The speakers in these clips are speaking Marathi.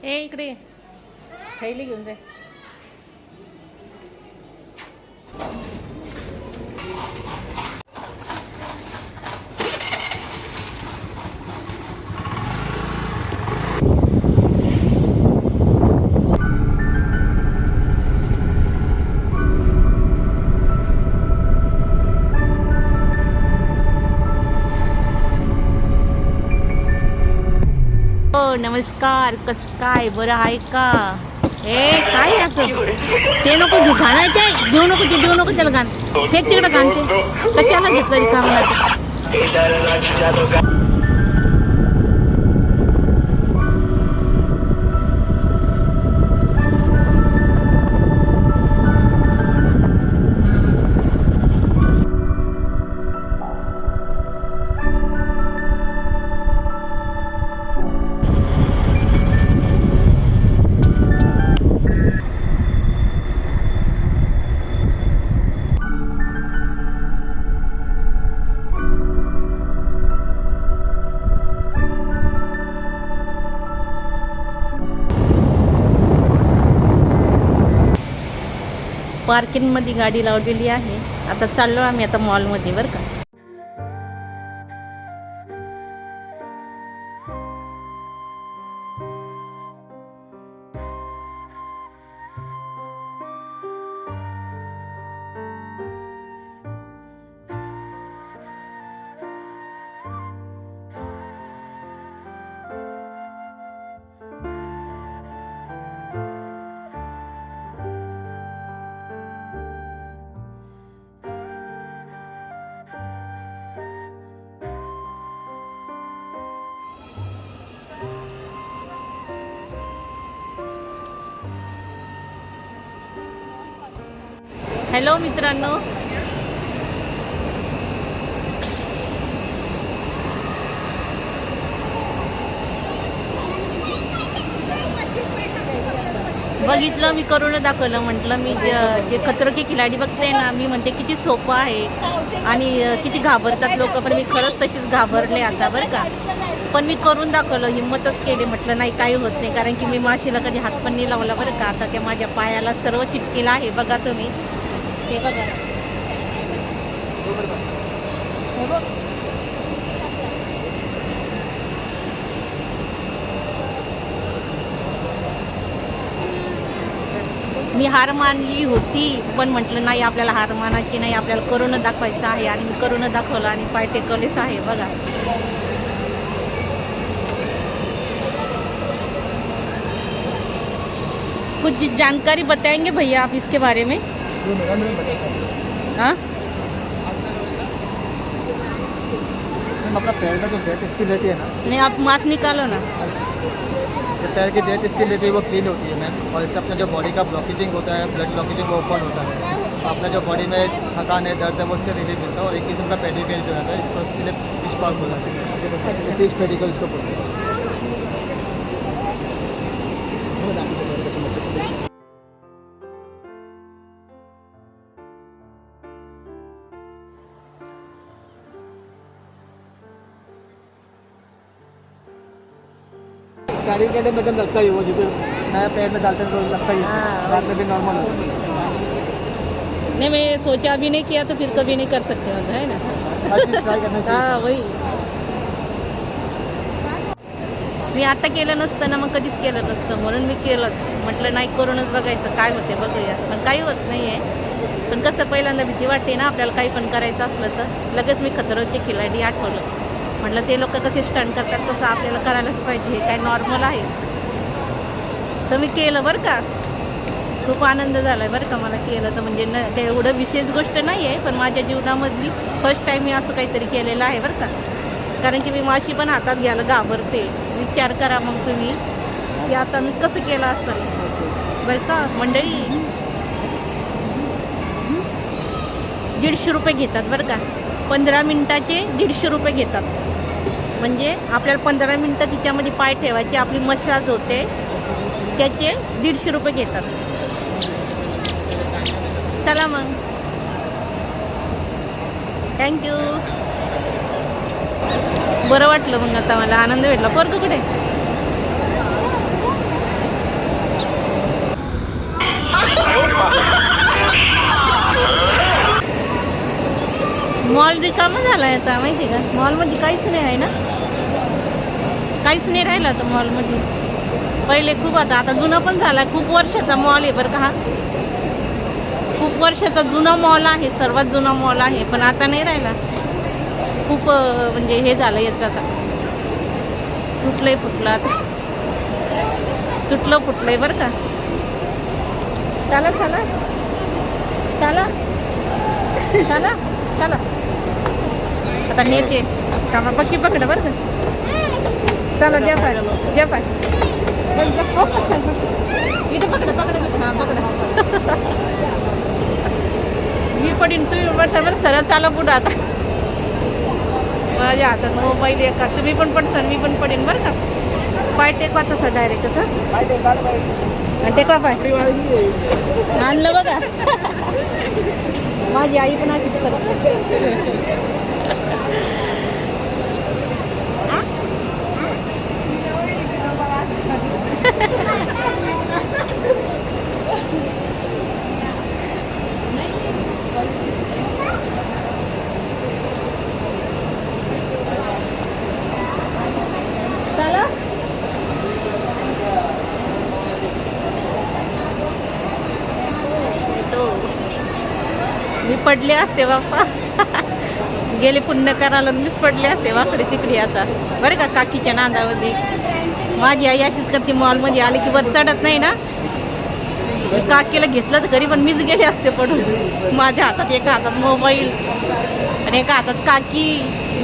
ए इकडे थैली घेऊन जाय. हो नमस्कार. कस काय बरं आहे का? ए काय असं ते नको घेऊ घाण ते देऊ नको ते देऊ नको त्याला घाण फेक तिकडं घाण ते कशाला घेतलं रिकामं. पार्किंगमध्ये गाडी लावलेली आहे. आता चाललो आम्ही आता मॉलमध्ये बरं का. हॅलो मित्रांनो, बघितलं मी करून दाखवलं. म्हटलं मी जे खतरो के खिलाडी बघते ना, मी म्हणते किती सोपं आहे आणि किती घाबरतात लोक, पण मी खरंच तशीच घाबरले आता बरं का. पण मी करून दाखवलं, हिंमतच केली. म्हटलं नाही काही होत नाही, कारण की मी माशीला कधी हात पण नाही लावला बरं का. आता त्या माझ्या पायाला सर्व चिटकेला आहे बघा तुम्ही, हे बघा. मी हार मानली होती, पण म्हटलं नाही आपल्याला हार मानायची नाही, आपल्याला करून दाखवायचं आहे. आणि मी करून दाखवलं आणि पाय टेकवलेच आहे बघा. कुछ जानकारी बताएंगे भैया आप इसके बारे में? हाँ, अपना पैर में जो डेट इसकी रहती है ना, नहीं आप मास्क निकालो ना. जो पैर की डेट इसकी रहती है वो क्लीन होती है मैम, और इससे अपना जो बॉडी का ब्लॉकेजिंग होता है, ब्लड ब्लॉकेजिंग वो ओपन होता है. अपना जो बॉडी में थकान है, दर्द है, वो उससे रिलीफ मिलता है. और एक किस्म का पेडिक्योर जो रहता है, इसको इसके लिए फिश पार्क बोला जाता है. फिश पेडिक्योर इसको बोलते हैं. स्टार्टिंग के टाइम में एकदम लगता ही वो जो नया पैर में डालते हैं तो लगता ही हाँ, बाद में भी नॉर्मल होता है. नहीं मैं सोचा भी नहीं किया तो फिर कभी नहीं कर सकते मतलब, है ना. हर चीज़ ट्राय करना चाहिए. हा वही. मी आता केलं नसतं ना, मग कधीच केलं नसतं, म्हणून मी केलं. म्हटलं नाही करूनच बघायचं काय होते बघूया. पण काही होत नाही आहे. पण कसं पहिल्यांदा भीती वाटते ना आपल्याला काही पण करायचं असलं तर. लगेच मी खतरो के खिलाडी आठवलं. म्हटलं ते लोक कसे स्टंट करतात तसं आपल्याला करायलाच पाहिजे, हे काय नॉर्मल आहे. तर मी केलं बरं का. खूप आनंद झाला आहे बरं का मला केलं तर. म्हणजे न काही एवढं विशेष गोष्ट नाही आहे, पण माझ्या जीवनामधली फर्स्ट टाईम मी असं काहीतरी केलेलं आहे बरं का. कारण की मी माशी पण हातात घ्यायला घाबरते. विचार करा मग तुम्ही की आता मी कसं केलं असेल बरं का. मंडळी 150 रुपये घेतात बरं का. 15 मिनिटाचे 150 रुपये घेतात. म्हणजे आपल्याला 15 मिनिटं तिच्यामध्ये पाय ठेवायचे, आपली मसाज होते, त्याचे 150 रुपये घेतात. चला मग, थँक्यू. बरं वाटलं मग आता मला, आनंद भेटला. पोरगं कुठे? मॉल रिकामा झाला आहे आता माहिती का. मॉलमध्ये काहीच नाही आहे ना, काहीच नाही राहिलं आता मॉलमध्ये. पहिले खूप आता जुना पण झाला, खूप वर्षाचा मॉल आहे बरं का हा. खूप वर्षाचा जुना मॉल आहे, सर्वात जुना मॉल आहे, पण आता नाही राहिला. खूप म्हणजे हे झालं याचं आता, तुटलंय फुटलं आता, तुटलं फुटलंय बरं का. चला चला चला चला चला आता नेते कामा पक्की पकडा बरं का. चला द्या पाय द्या पाय हो इथं पकडा पकडा हां पकडा. मी पडीन तुम्ही बरं सरळ चाला पुढं आता. माझ्या हातात मोबाईल एका, तुम्ही पण पडसान मी पण पडेन बरं का. पाय टेकवा तसं डायरेक्ट असं टेकवा पाय. आणलं बघा माझी आई पण अशीच करते. चला मी पडले असते बाप्पा. गेले पुण्य करायला मीच पडले असते वाकडे तिकडे आता बरं का. काकीच्या नांदामध्ये माझी आई अशीच करते, मॉलमध्ये आली की वर चढत नाही ना. मी काकीला घेतलं तर घरी, पण मीच गेले असते पडून. माझ्या हातात एका हातात मोबाईल आणि एका हातात काकी,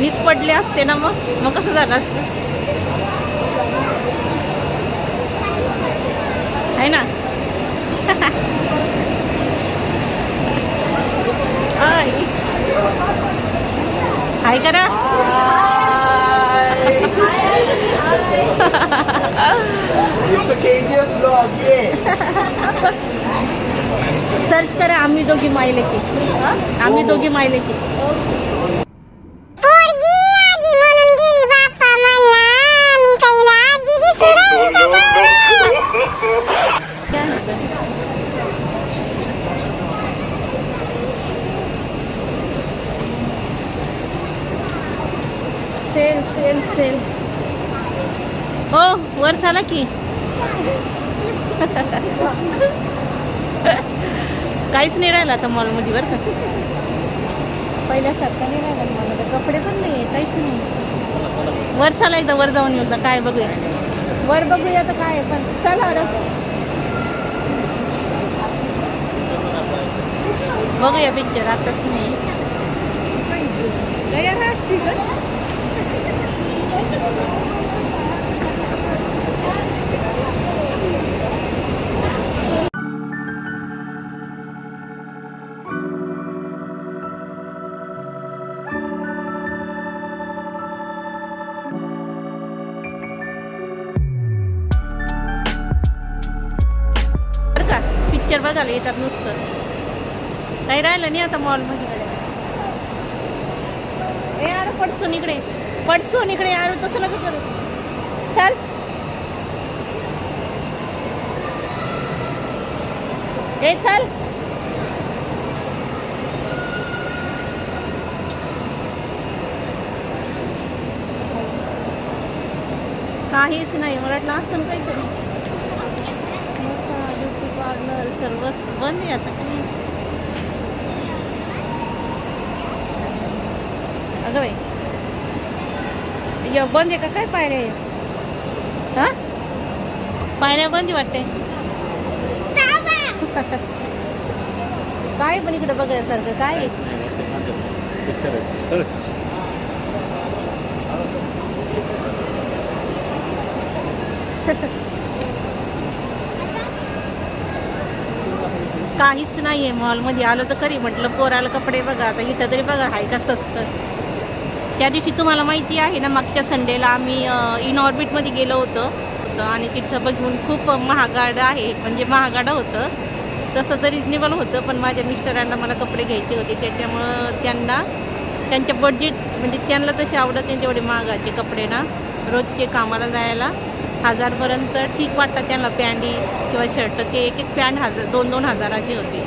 मीच पडले असते ना. मग कसं झालं असतं आहे ना. हाय करा. It's a KGF vlog, yeah. Search करा आम्ही दोघी मायले की. आम्ही दोघी मायले की. Sale sale sale. हो वर चला की. काहीच नाही राहिलं आता मॉलमध्ये बरं का. पहिल्यासारखं नाही राहिलं मॉलमध्ये, कपडे पण नाही आहे, काहीच नाही. वर चला एकदा, वर जाऊन येऊ काय बघूया. वर बघूया तर काय पण चला अरे बघूया पिक्चर. आताच नाही बरं का. पिक्चर बघायला येतात नुसतं, काही राहिलं नाही आता मॉलमध्ये. ए यार पडसून इकडे, पडसून इकडे यार, तसं नको करू. चल ए चल. काहीच नाही, मला वाटलं असं काहीतरी. ब्युटी पार्लर सर्वच बंद आहे आता. काही अगं बाई बंद आहे का काय. पायऱ्या हां पायऱ्या बंद वाटते. काय पण इकडे बघायसारखं काय आहे. काहीच नाही आहे मॉलमध्ये. आलो तर खरी म्हटलं पोराला कपडे बघा. आता इथं तरी बघा आहे का स्वस्त. त्या दिवशी तुम्हाला माहिती आहे ना, मागच्या संडेला आम्ही इन ऑर्बिटमध्ये गेलो होतो आणि तिथं बघून खूप महागाड आहे, म्हणजे महागाडं होतं. तसं तर रिजनेबल होतं, पण माझ्या मिस्टरांना मला कपडे घ्यायचे होते, त्याच्यामुळं त्यांना त्यांच्या बजेट म्हणजे त्यांना तसे आवडत नाही तेवढे महागाचे कपडे ना रोजचे कामाला जायला. 1000पर्यंत ठीक वाटतं त्यांना पॅन्टी किंवा शर्ट. ते एक पॅन्ट 2-2 हजाराची होती.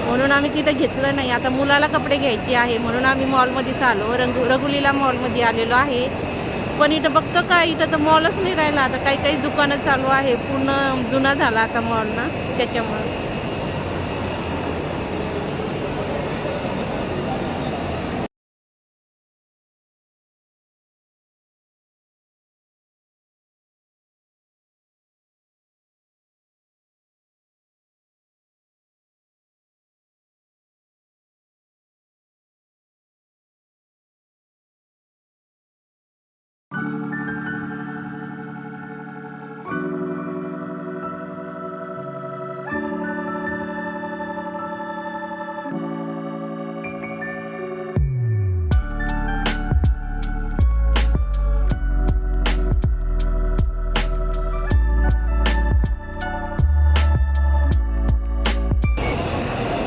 म्हणून आम्ही तिथं घेतलं नाही. आता मुलाला कपडे घ्यायचे आहे म्हणून आम्ही मॉलमध्येच आलो. रघुलीला मॉलमध्ये आलेलो आहे. पण इथं बघतो का, इथं तर मॉलच नाही राहिला. आता काही काही दुकानं चालू आहे. पूर्ण जुना झाला आता मॉल ना, त्याच्यामुळं.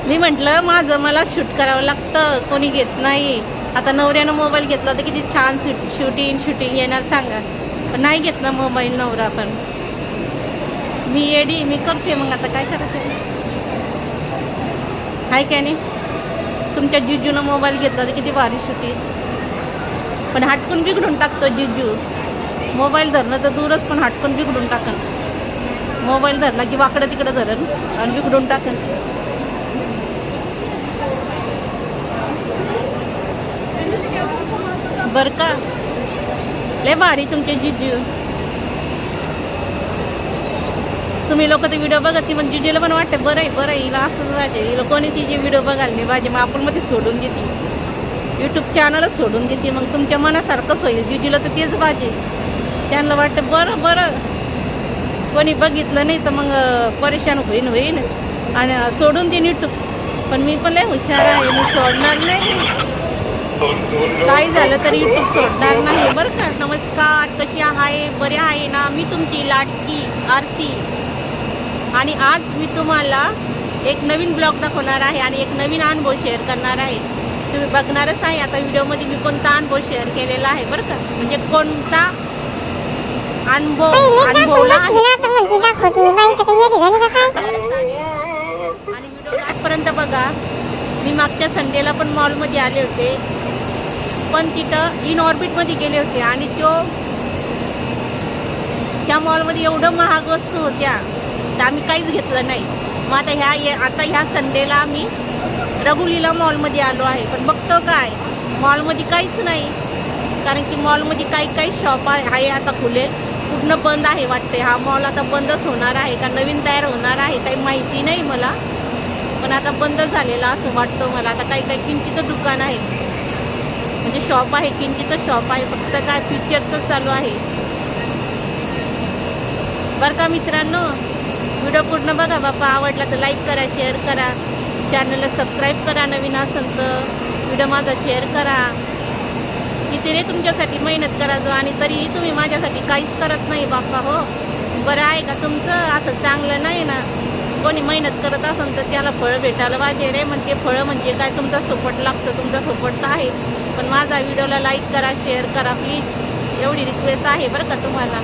मी म्हटलं माझं मला शूट करावं लागतं, कोणी घेत नाही. आता नवऱ्यानं मोबाईल घेतला तर किती छान शूटिंग येणार सांगा. पण नाही घेत ना मोबाईल नवरा. पण मी येडी, मी करते. मग आता काय करायचं हाय काय नाही. तुमच्या जिजूनं मोबाईल घेतला तर किती भारी शूटिंग. पण हटकून बिघडून टाकतो जिजू. मोबाईल धरणं तर दूरच, पण हटकून बिघडून टाकन. मोबाईल धरला की वाकडं तिकडं धरण आणि बिघडून टाकन. बरं का, लय भारी तुमचे जिजू. तुम्ही लोक तर व्हिडिओ बघत नाही, पण जिजूला पण वाटते बरं आहे हिला असंच पाहिजे. हिला कोणीच हिचे व्हिडिओ बघायला नाही पाहिजे. मग आपण मध्ये सोडून देते, यूट्यूब चॅनलच सोडून देते. मग तुमच्या मनासारखंच होईल. जिजूला तर तेच पाहिजे. त्यांना वाटतं बरं कोणी बघितलं नाही तर मग परेशान होईन आणि सोडून देईन यूट्यूब. पण मी पण लय हुशार आहे, मी सोडणार नाही. काय झालं तरी यूट्यूब सोडणार नाही बरं का. नमस्कार, कशी आहे? बरे आहे ना? मी तुमची लाडकी आरती. आणि आज मी तुम्हाला एक नवीन ब्लॉग दाखवणार आहे आणि एक नवीन अनुभव शेअर करणार आहे. तुम्ही बघणारच आहे आता व्हिडिओमध्ये मी कोणता अनुभव शेअर केलेला आहे बरं का. म्हणजे कोणता अनुभवला आहे. आणि व्हिडिओ आजपर्यंत बघा. मी मागच्या संडेला पण मॉलमध्ये आले होते, पण तिथं इन ऑर्बिटमध्ये गेले होते आणि त्या मॉलमध्ये एवढं महाग वस्तू होत्या तर आम्ही काहीच घेतलं नाही. मग आता ह्या संडेला आम्ही रघुलीला मॉलमध्ये आलो आहे. पण बघतो काय, मॉलमध्ये काहीच नाही. कारण की मॉलमध्ये काही शॉप आहे आता खुलेल, पूर्ण बंद आहे वाटते. हा मॉल आता बंदच होणार आहे का नवीन तयार होणार आहे काही माहिती नाही मला. पण आता बंद झालेला असं वाटतं मला. आता काही किंचित दुकान आहे, म्हणजे शॉप आहे, किंचित शॉप आहे. फक्त काय पिक्चरच चालू आहे बरं का मित्रांनो. व्हिडिओ पूर्ण बघा बापा. आवडला तर लाईक करा, शेअर करा, चॅनलला सबस्क्राईब करा. नवीन असेल तर व्हिडिओ माझा शेअर करा. किती रे तुमच्यासाठी मेहनत करायचो आणि तरीही तुम्ही माझ्यासाठी काहीच करत नाही बापा. हो बरं आहे का तुमचं? असं चांगलं नाही ना. कोणी मेहनत करत असेल तर त्याला फळं भेटायला पाहिजे रे. मग ते फळं म्हणजे काय, तुमचा सपोर्ट लागतं. तुमचा सपोर्ट तर आहे, पण माझा व्हिडिओला लाईक करा, शेअर करा प्लीज. एवढी रिक्वेस्ट आहे बरं का तुम्हाला.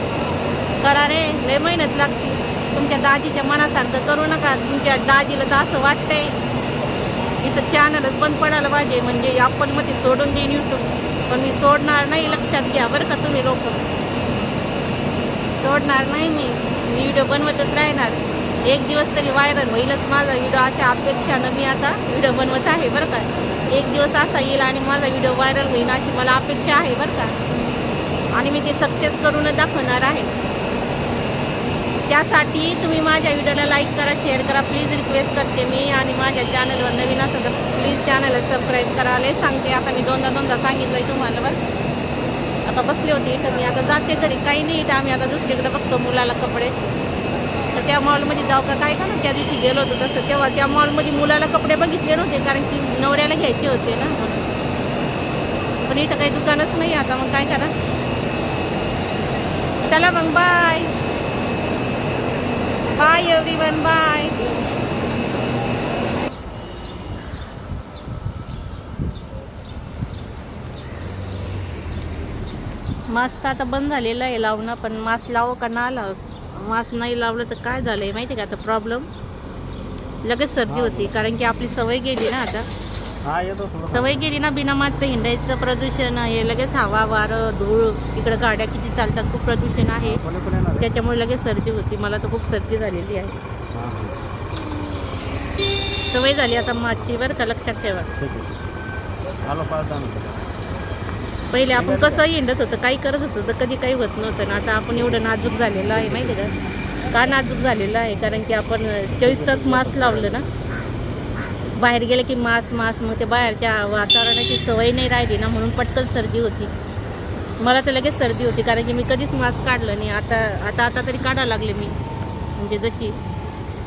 करा रे, लय मेहनत लागते. तुमच्या दाजीच्या मनासारखं करू नका. तुमच्या दाजीला तर असं वाटतंय इथं चॅनलच बंद पडायला पाहिजे, म्हणजे आपण मध्ये सोडून देईन यूट्यूब. पण मी सोडणार नाही, लक्षात घ्या बरं का तुम्ही लोक. सोडणार नाही मी व्हिडिओ बनवतच राहणार. एक दिवस तरी व्हायरल होईलच माझा व्हिडिओ, अशा अपेक्षानं मी आता व्हिडिओ बनवत आहे बरं का. एक दिवस असा येईल आणि माझा व्हिडिओ व्हायरल होईल अशी मला अपेक्षा आहे बरं का. आणि मी ते सक्सेस करूनच दाखवणार आहे. त्यासाठी तुम्ही माझ्या व्हिडिओला लाईक करा, शेअर करा प्लीज, रिक्वेस्ट करते मी. आणि माझ्या चॅनलवर नवीन असेल तर प्लीज चॅनलला सबस्क्राईब करा. लय सांगते आता मी, दोनदा सांगितलं आहे तुम्हाला बरं. आता बसले होते इथं, मी आता जाते घरी. काही नाही, इथं आम्ही आता दुसरीकडे बघतो मुलाला कपडे. तर त्या मॉलमध्ये जाऊ का काय का ना, त्या दिवशी गेलो होतो तसं. तेव्हा त्या मॉलमध्ये मुलाला कपडे बघितले नव्हते, कारण की नवऱ्याला घ्यायचे होते ना म्हणून. पण इथं काही दुकानच नाही आता, मग काय करा. चला मग, bye bye everyone, bye. Mask तर आता बंद झालेलं आहे लावणं, पण मास्क लावं का ना लावं. मास्क नाही लावलं तर काय झालं आहे माहिती आहे का आता प्रॉब्लेम, लगेच सर्दी होती. कारण की आपली सवय गेली ना आता, सवय गेली ना बिना मास्कचं हिंडायचं. प्रदूषण आहे लगेच, हवा वारं धूळ, इकडं गाड्या किती चालतात, खूप प्रदूषण आहे, त्याच्यामुळे लगेच सर्दी होती. मला तर खूप सर्दी झालेली आहे, सवय झाली आता मास्कची बरं का, लक्षात ठेवा. पहिले आपण कसं हिंडत होतं, काही करत होतं तर कधी काही होत नव्हतं ना. आता आपण एवढं नाजूक झालेलं आहे माहिती आहे का नाजूक झालेलं आहे, कारण की आपण 24 तास मास्क लावलं ना, बाहेर गेलं की मास्क मग ते बाहेरच्या वातावरणाची सवय नाही राहिली ना, म्हणून पटकन सर्दी होती. मला तर लगेच सर्दी होती, कारण की मी कधीच मास्क काढलं नाही. आता तरी काढायला लागले मी, म्हणजे जशी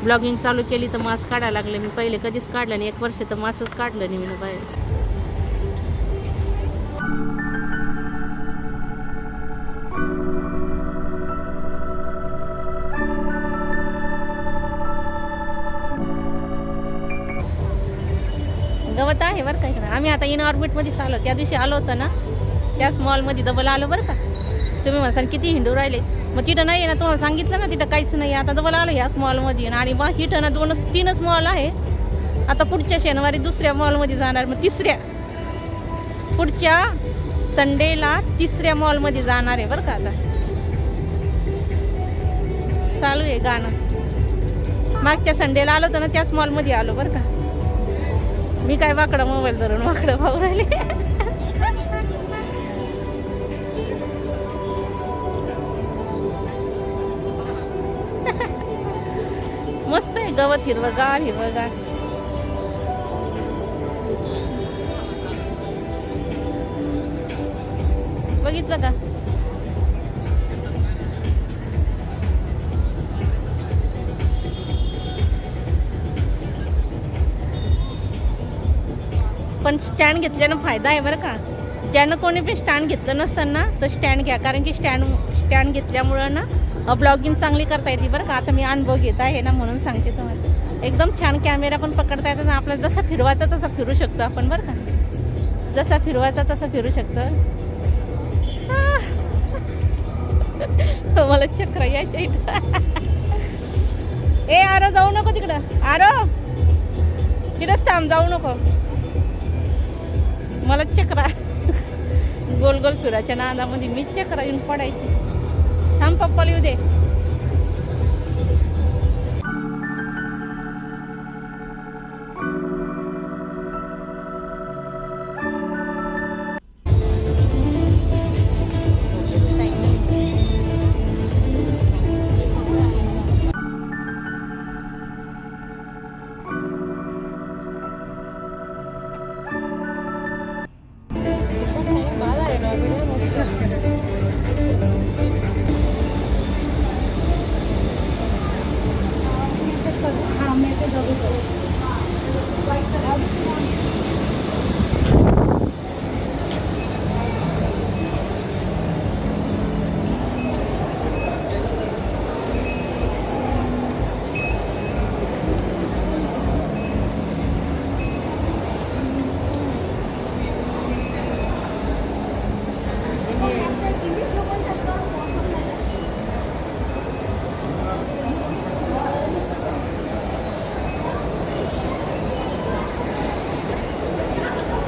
ब्लॉगिंग चालू केली तर मास्क काढायला लागले मी. पहिले कधीच काढलं नाही, 1 वर्ष तर मास्कच काढलं नाही मी बाहेर. गवत आहे बरं का इकडं. आम्ही आता इन ऑर्बिटमध्येच आलो, त्या दिवशी आलो होतं ना त्याच मॉलमध्ये डबल आलो बरं का. तुम्ही म्हणसान किती हिंडू राहिले, मग तिथं नाही ना, तुम्हाला सांगितलं ना तिथं काहीच नाही. आता डबल आलो ह्याच मॉलमध्ये, आणि मग इथं ना 2-3च मॉल आहे. आता पुढच्या शनिवारी दुसऱ्या मॉलमध्ये जाणार, मग पुढच्या संडेला 3ऱ्या मॉलमध्ये जाणार आहे बरं का. आता चालू आहे गाणं. मागच्या संडेला आलो होतं ना त्याच मॉलमध्ये आलो बरं का. मी काय वाकडा मोबाईल धरून वाकडं पाहू राहिले. मस्त आहे गवत, हिरवगार. बघितलं का? पण स्टँड घेतल्यानं फायदा आहे बरं का. ज्यानं कोणी पण स्टँड घेतलं नसतं ना तर स्टँड घ्या, कारण की स्टँड घेतल्यामुळं ना ब्लॉगिंग चांगली करता येते बरं का. आता मी अनुभव घेत आहे ना, म्हणून सांगते तुम्हाला. एकदम छान कॅमेरा पण पकडता येतात, आपल्याला जसा फिरवायचा तसा फिरू शकतो आपण बरं का. जसा फिरवायचा तसा फिरू शकतो. मला चक्र यायच्या इथं. ए आरो जाऊ नको तिकडं, आरो तिथंच थांब, जाऊ नको. मला चक्रा गोल गोल फिरायच्या नादामध्ये मी चक्रा येऊन पडायची. थांब पप्पाला येऊ दे.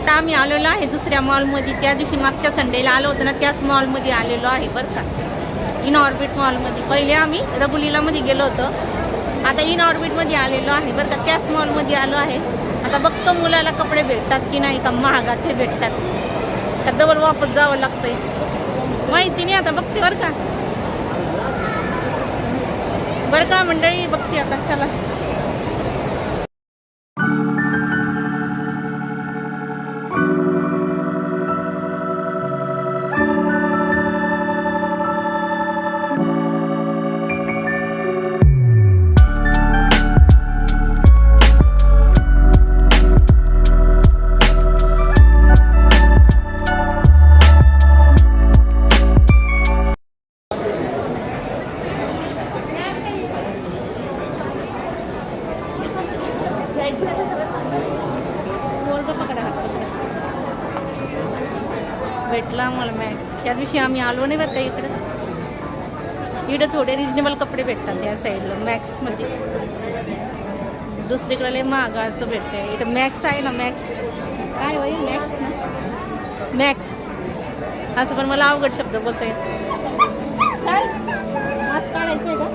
आता आम्ही आलेलो आहे दुसऱ्या मॉलमध्ये. त्या दिवशी मागच्या संडेला आलो होतो ना त्याच मॉलमध्ये आलेलो आहे बरं का, इन ऑर्बिट मॉलमध्ये. पहिले आम्ही रघुलीलामध्ये गेलो होतो, आता इन ऑर्बिटमध्ये आलेलो आहे बरं का. त्याच मॉलमध्ये आलो आहे. आता बघतो मुलाला कपडे भेटतात की नाही, का महागाचे भेटतात का डबल वापस जावं लागतंय माहिती नाही. आता बघते बरं का मंडळी, बघते आता. चला भेटला आम्हाला मॅक्स. त्या दिवशी आम्ही आलो नाही बरं का इकडं. इकडं थोडे रिजनेबल कपडे भेटतात या साईडला मॅक्समध्ये. दुसरीकडे लय महागाचं भेटतंय. इथं मॅक्स आहे ना, मॅक्स काय होईल मॅक्स ना, मॅक्स असं पण मला अवघड शब्द बोलता येत. काय मास्क काढायचं आहे का?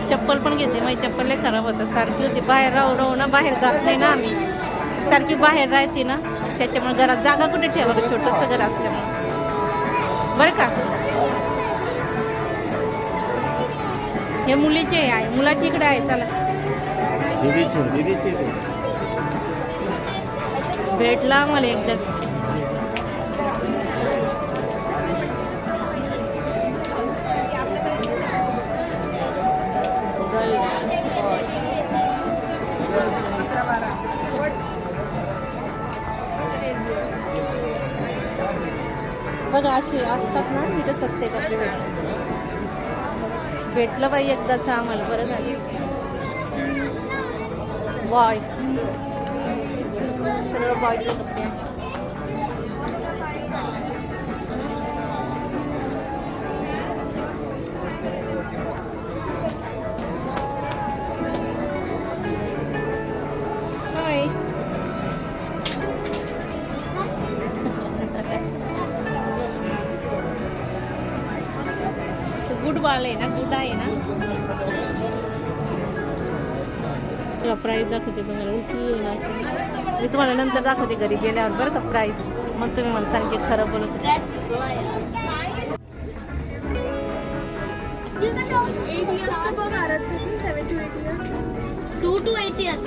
चप्पल पण घेते. माझी चप्पल लय खराब होतं. सारखी होती बाहेर राहू ना, बाहेर जात नाही ना आम्ही. सारखी बाहेर राहते ना, त्याच्यामुळे घरात जागा कुठे ठेवायला, छोटंसं घर असल्यामुळे. बरं का, हे मुलीचे आहे, मुलाची इकडे आहे. चला भेटला मला एकदाच. बघा असे असतात ना, तिथे सस्ते कपडे भेटतात. भेटलं बाई एकदाच आम्हाला, बरं झालं. बॉय सर्व बॉयचे कपडे आहे. हाय गुड बाळ आहे ना, गुड आहे ना. प्राईस दाखवते तुम्हाला. उलटी ना मी तुम्हाला नंतर दाखवते घरी गेल्यावर बरं का प्राईस. मग तुम्ही मला सांग की खरं बोलत होते. 8 years बघ आराध्याची 7 to 8 years 2 to 8 years.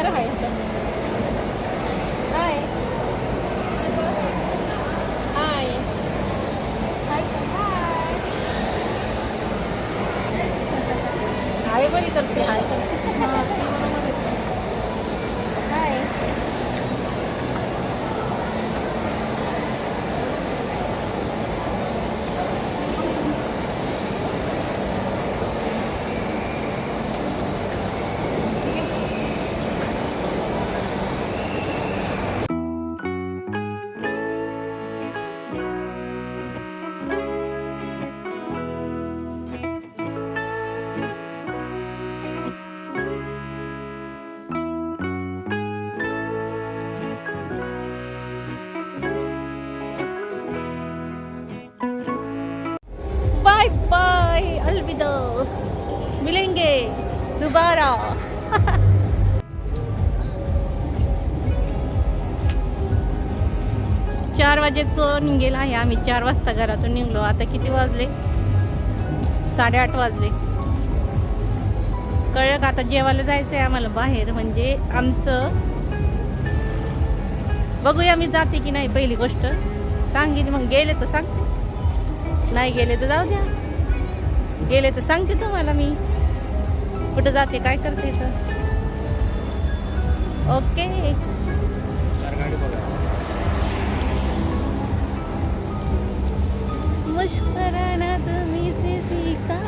बरं आहे इथं. हाय हाय हाय बरी करते हाय करते हाय बाय बाय अलविदा मिलेंगे दोबारा. चार वाजेचं निघेल आहे आम्ही. 4 वाजता घरातून निघलो. आता किती वाजले? 8:30 वाजले. कळलं का? आता जेवायला जायचं आहे आम्हाला बाहेर. म्हणजे आमचं बघूया मी जाते की नाही. पहिली गोष्ट सांगेन, मग गेले तर सांगते, नाही गेले तर जाऊ द्या. गेले तर सांगते तुम्हाला मी कुठं जाते, काय करते तर. ओके. मुश्किल तुम्ही से सीखा.